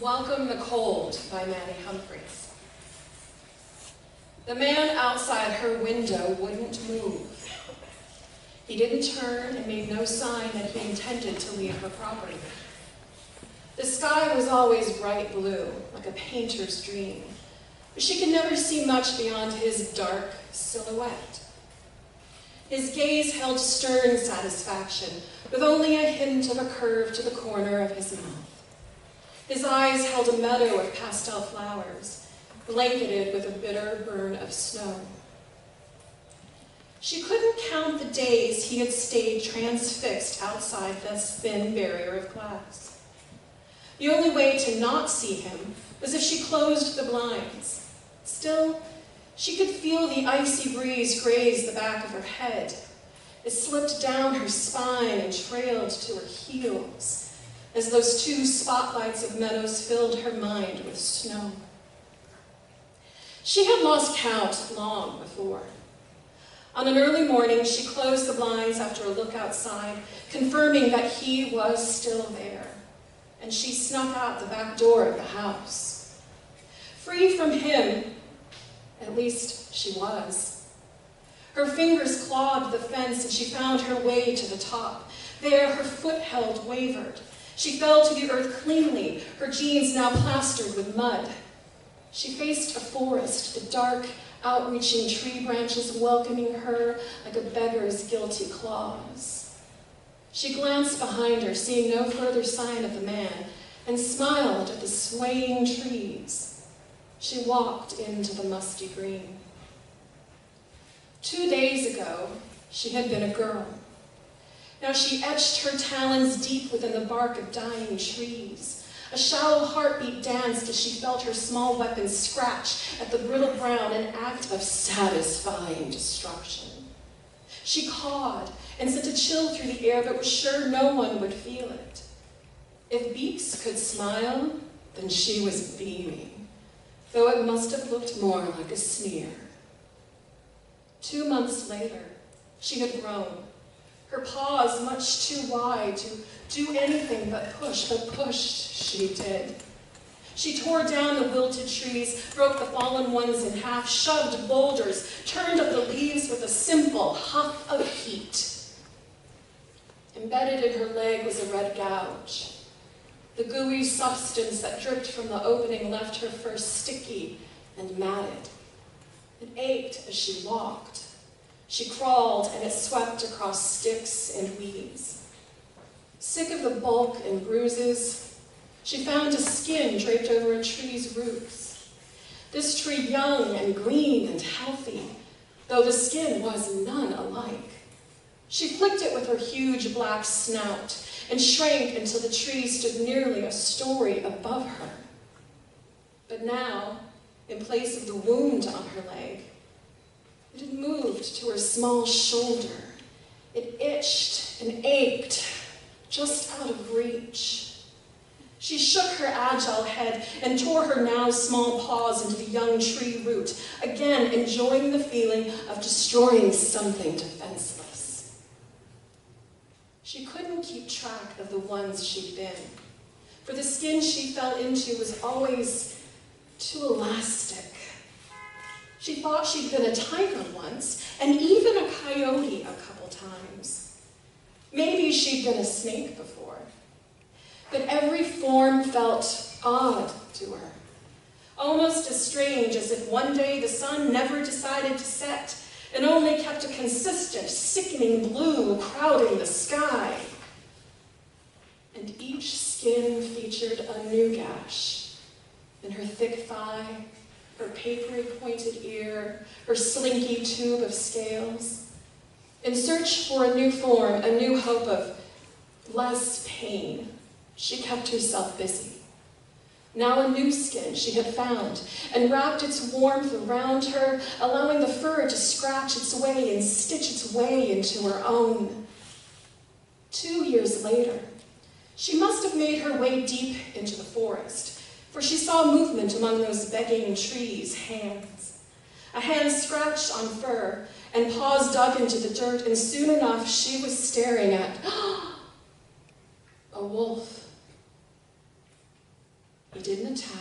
Welcome the Cold by Maddy Humphreys. The man outside her window wouldn't move. He didn't turn and made no sign that he intended to leave her property. The sky was always bright blue, like a painter's dream, but she could never see much beyond his dark silhouette. His gaze held stern satisfaction, with only a hint of a curve to the corner of his mouth. His eyes held a meadow of pastel flowers, blanketed with a bitter burn of snow. She couldn't count the days he had stayed transfixed outside this thin barrier of glass. The only way to not see him was if she closed the blinds. Still, she could feel the icy breeze graze the back of her head. It slipped down her spine and trailed to her heels, as those two spotlights of meadows filled her mind with snow. She had lost count long before. On an early morning, she closed the blinds after a look outside, confirming that he was still there, and she snuck out the back door of the house. Free from him, at least she was. Her fingers clawed the fence and she found her way to the top. There, her foot-held wavered. She fell to the earth cleanly, her jeans now plastered with mud. She faced a forest, the dark, outreaching tree branches welcoming her like a beggar's guilty claws. She glanced behind her, seeing no further sign of the man, and smiled at the swaying trees. She walked into the musty green. 2 days ago, she had been a girl. Now she etched her talons deep within the bark of dying trees. A shallow heartbeat danced as she felt her small weapon scratch at the brittle ground, an act of satisfying destruction. She cawed and sent a chill through the air, but was sure no one would feel it. If beaks could smile, then she was beaming, though it must have looked more like a sneer. 2 months later, she had grown. Her paws much too wide to do anything but push, but pushed she did. She tore down the wilted trees, broke the fallen ones in half, shoved boulders, turned up the leaves with a simple huff of heat. Embedded in her leg was a red gouge. The gooey substance that dripped from the opening left her fur sticky and matted. It ached as she walked. She crawled, and it swept across sticks and weeds. Sick of the bulk and bruises, she found a skin draped over a tree's roots. This tree young and green and healthy, though the skin was none alike. She flicked it with her huge black snout and shrank until the tree stood nearly a story above her. But now, in place of the wound on her leg, it had moved to her small shoulder. It itched and ached, just out of reach. She shook her agile head and tore her now small paws into the young tree root, again enjoying the feeling of destroying something defenseless. She couldn't keep track of the ones she'd been, for the skin she fell into was always too elastic. She thought she'd been a tiger once, and even a coyote a couple times. Maybe she'd been a snake before. But every form felt odd to her, almost as strange as if one day the sun never decided to set and only kept a consistent, sickening blue crowding the sky. And each skin featured a new gash in her thick thigh, her papery pointed ear, her slinky tube of scales. In search for a new form, a new hope of less pain, she kept herself busy. Now a new skin she had found and wrapped its warmth around her, allowing the fur to scratch its way and stitch its way into her own. 2 years later, she must have made her way deep into the forest, for she saw movement among those begging trees' hands. A hand scratched on fur, and paws dug into the dirt, and soon enough she was staring at a wolf. He didn't attack.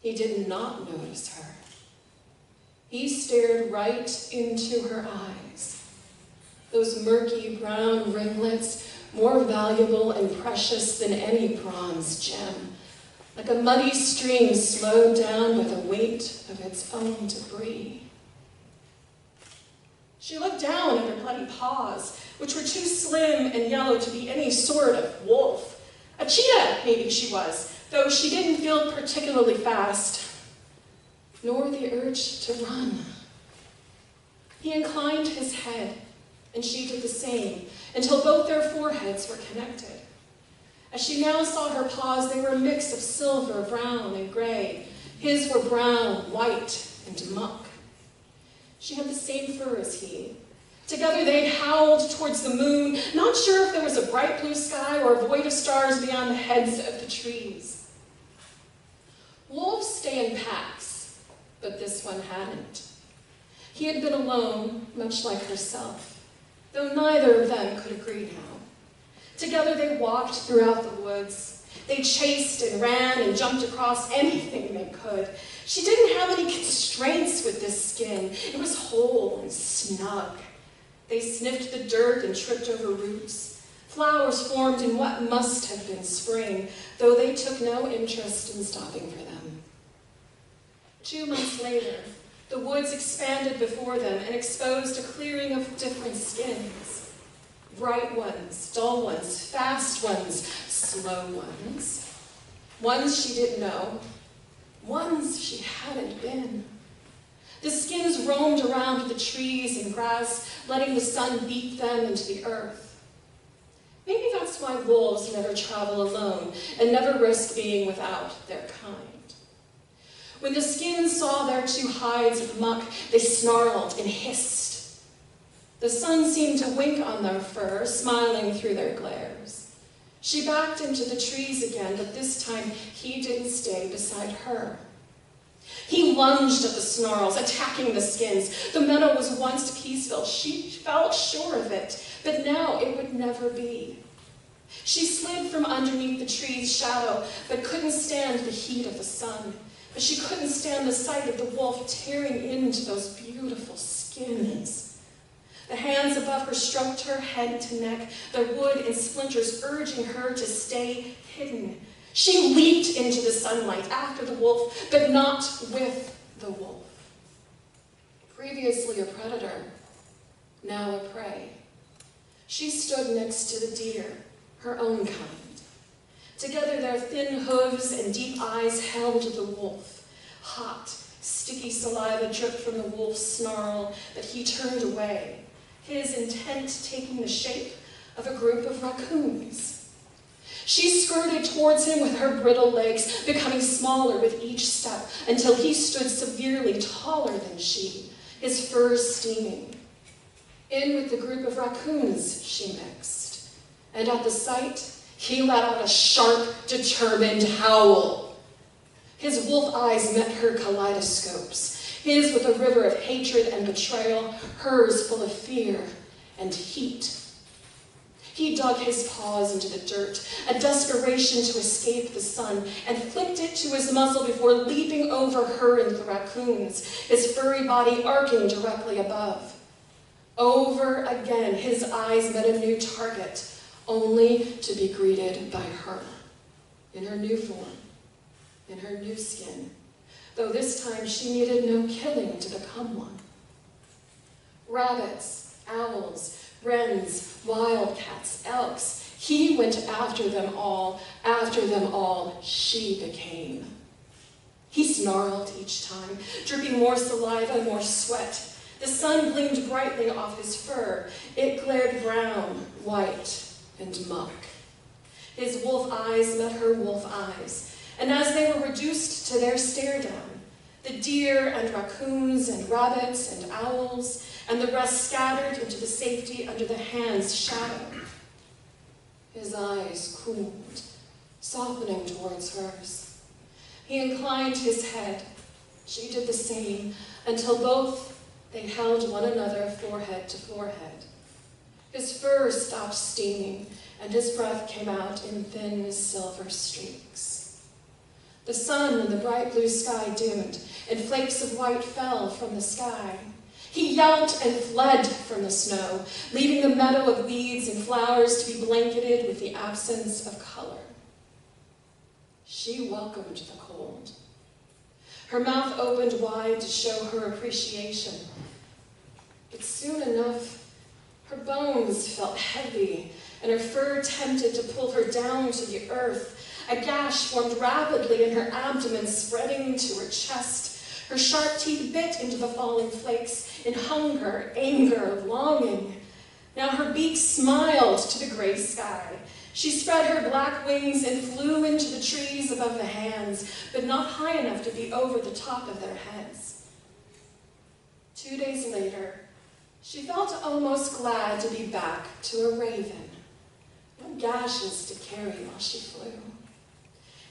He did not notice her. He stared right into her eyes. Those murky brown ringlets, more valuable and precious than any bronze gem, like a muddy stream slowed down by the weight of its own debris. She looked down at her bloody paws, which were too slim and yellow to be any sort of wolf. A cheetah, maybe she was, though she didn't feel particularly fast, nor the urge to run. He inclined his head, and she did the same, until both their foreheads were connected. As she now saw her paws, they were a mix of silver, brown, and gray. His were brown, white, and muck. She had the same fur as he. Together they howled towards the moon, not sure if there was a bright blue sky or a void of stars beyond the heads of the trees. Wolves stay in packs, but this one hadn't. He had been alone, much like herself, though neither of them could agree now. Together they walked throughout the woods. They chased and ran and jumped across anything they could. She didn't have any constraints with this skin. It was whole and snug. They sniffed the dirt and tripped over roots. Flowers formed in what must have been spring, though they took no interest in stopping for them. 2 months later, the woods expanded before them and exposed a clearing of different skins. Bright ones, dull ones, fast ones, slow ones. Ones she didn't know, ones she hadn't been. The skins roamed around the trees and grass, letting the sun beat them into the earth. Maybe that's why wolves never travel alone and never risk being without their kind. When the skins saw their 2 hides of muck, they snarled and hissed. The sun seemed to wink on their fur, smiling through their glares. She backed into the trees again, but this time he didn't stay beside her. He lunged at the snarls, attacking the skins. The meadow was once peaceful. She felt sure of it, but now it would never be. She slid from underneath the tree's shadow, but couldn't stand the heat of the sun. But she couldn't stand the sight of the wolf tearing into those beautiful skins. The hands above her stroked her head to neck, the wood and splinters urging her to stay hidden. She leaped into the sunlight after the wolf, but not with the wolf. Previously a predator, now a prey. She stood next to the deer, her own kind. Together their thin hooves and deep eyes held the wolf. Hot, sticky saliva dripped from the wolf's snarl, but he turned away, his intent taking the shape of a group of raccoons. She skirted towards him with her brittle legs, becoming smaller with each step until he stood severely taller than she, his fur steaming. In with the group of raccoons she mixed, and at the sight, he let out a sharp, determined howl. His wolf eyes met her kaleidoscopes, his with a river of hatred and betrayal, hers full of fear and heat. He dug his paws into the dirt, a desperation to escape the sun, and flicked it to his muzzle before leaping over her and the raccoons, his furry body arcing directly above. Over again, his eyes met a new target, only to be greeted by her, in her new form, in her new skin, though this time she needed no killing to become one. Rabbits, owls, wrens, wildcats, elks, he went after them all she became. He snarled each time, dripping more saliva, more sweat. The sun gleamed brightly off his fur. It glared brown, white, and muck. His wolf eyes met her wolf eyes, and as they were reduced to their stare down, the deer and raccoons and rabbits and owls and the rest scattered into the safety under the hand's shadow. His eyes cooled, softening towards hers. He inclined his head. She did the same, until both they held one another forehead to forehead. His fur stopped steaming, and his breath came out in thin silver streaks. The sun and the bright blue sky dimmed, and flakes of white fell from the sky. He yelped and fled from the snow, leaving the meadow of weeds and flowers to be blanketed with the absence of color. She welcomed the cold. Her mouth opened wide to show her appreciation. But soon enough, her bones felt heavy, and her fur tempted to pull her down to the earth. A gash formed rapidly in her abdomen, spreading to her chest. Her sharp teeth bit into the falling flakes in hunger, anger, longing. Now her beak smiled to the gray sky. She spread her black wings and flew into the trees above the hands, but not high enough to be over the top of their heads. 2 days later, she felt almost glad to be back to a raven. No gashes to carry while she flew.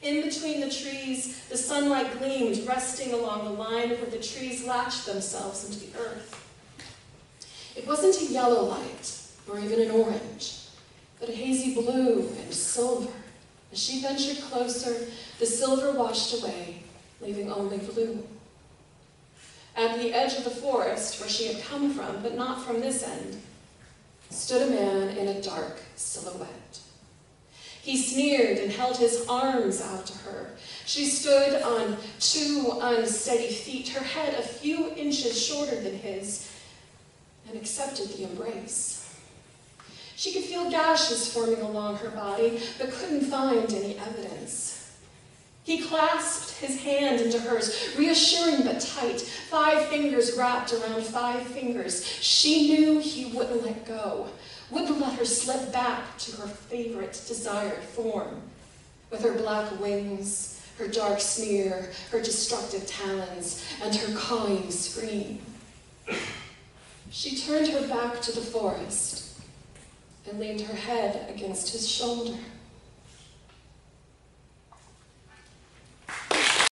In between the trees, the sunlight gleamed, resting along the line where the trees latched themselves into the earth. It wasn't a yellow light, or even an orange, but a hazy blue and silver. As she ventured closer, the silver washed away, leaving only blue. At the edge of the forest, where she had come from, but not from this end, stood a man in a dark silhouette. He sneered and held his arms out to her. She stood on 2 unsteady feet, her head a few inches shorter than his, and accepted the embrace. She could feel gashes forming along her body, but couldn't find any evidence. He clasped his hand into hers, reassuring but tight, 5 fingers wrapped around 5 fingers. She knew he wouldn't let go, wouldn't let her slip back to her favorite desired form, with her black wings, her dark smear, her destructive talons, and her cawing scream. She turned her back to the forest and leaned her head against his shoulder.